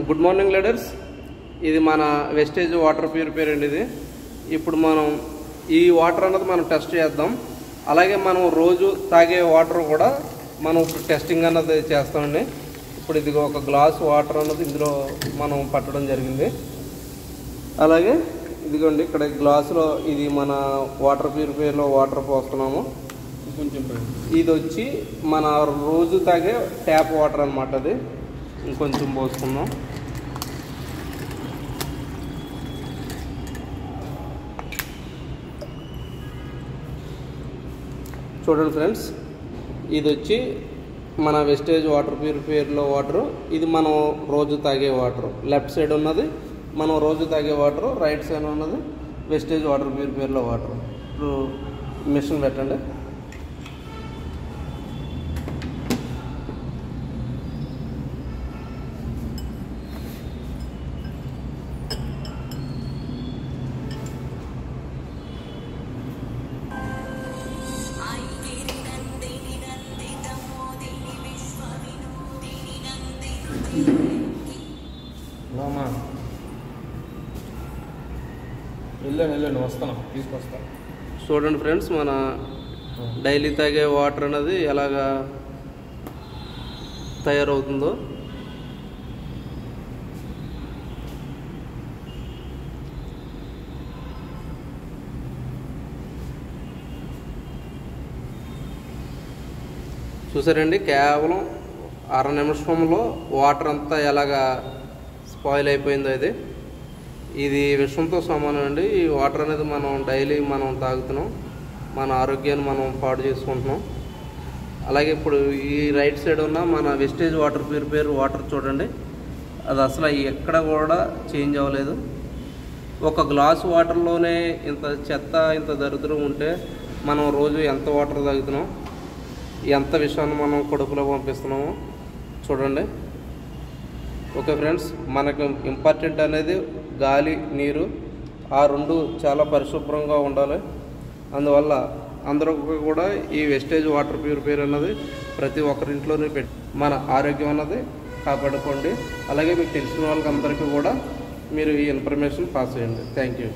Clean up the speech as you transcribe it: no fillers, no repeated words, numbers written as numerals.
Good morning leaders. ఇది మన wastage water purifier అండి. ఇది ఇప్పుడు మనం ఈ వాటర్ అన్నది మనం టెస్ట్ చేద్దాం. అలాగే మనం రోజు తాగే వాటర్ కూడా మనం టెస్టింగ్ అన్నది చేస్తామండి. ఇప్పుడు ఇది ఒక గ్లాస్ వాటర్ అన్నది ఇందులో మనం పట్టడం జరిగింది. అలాగే ఇదిగోండి ఇక్కడ గ్లాసులో ఇది మన వాటర్ ప్యూరిఫైయర్లో వాటర్ పోస్తున్నాము. కొంచెం ఇది వచ్చి మన రోజు తాగే ట్యాప్ వాటర్ అన్నమాట. అది ఇంకొంచెం పోసుకుందాం. చూడండి ఫ్రెండ్స్, ఇది వచ్చి మన వెస్టేజ్ వాటర్ ప్యూరిఫైయర్లో వాటరు. ఇది మనం రోజు తాగే వాటర్. లెఫ్ట్ సైడ్ ఉన్నది మనం రోజు తాగే వాటరు, రైట్ సైడ్ ఉన్నది వెస్టేజ్ వాటర్ ప్యూరిఫైయర్లో వాటర్. ఇప్పుడు మిషన్ పెట్టండి. వెళ్ళండి వస్తాను, తీసుకొస్తాను. చూడండి ఫ్రెండ్స్, మన డైలీ తాగే వాటర్ అనేది ఎలాగా తయారవుతుందో. చూసారండి, కేవలం 6 నిమిషంలో వాటర్ అంతా ఎలాగా స్పాయిల్ అయిపోయిందో. ఇది విషంతో సమానం అండి. ఈ వాటర్ అనేది మనం డైలీ మనం తాగుతున్నాం, మన ఆరోగ్యాన్ని మనం పాడు చేసుకుంటున్నాం. అలాగే ఇప్పుడు ఈ రైట్ సైడ్ ఉన్న మన వెస్టేజ్ వాటర్ ప్యూరిఫైయర్ వాటర్ చూడండి, అది అసలు ఎక్కడ కూడా చేంజ్ అవ్వలేదు. ఒక గ్లాస్ వాటర్లోనే ఇంత చెత్త, ఇంత దరిద్రం ఉంటే మనం రోజు ఎంత వాటర్ తాగుతున్నాం, ఎంత విషయాన్ని మనం కడుపులో పంపిస్తున్నామో చూడండి. ఓకే ఫ్రెండ్స్, మనకు ఇంపార్టెంట్ అనేది గాలి, నీరు, ఆ రెండు చాలా పరిశుభ్రంగా ఉండాలి. అందువల్ల అందరూ కూడా ఈ వెస్టేజ్ వాటర్ ప్యూరిఫైయర్ అన్నది ప్రతి ఒక్కరింట్లోనే పెట్టి మన ఆరోగ్యం అన్నది కాపాడుకోండి. అలాగే మీకు తెలిసిన వాళ్ళకి అందరికీ కూడా మీరు ఈ ఇన్ఫర్మేషన్ పాస్ చేయండి. Thank you.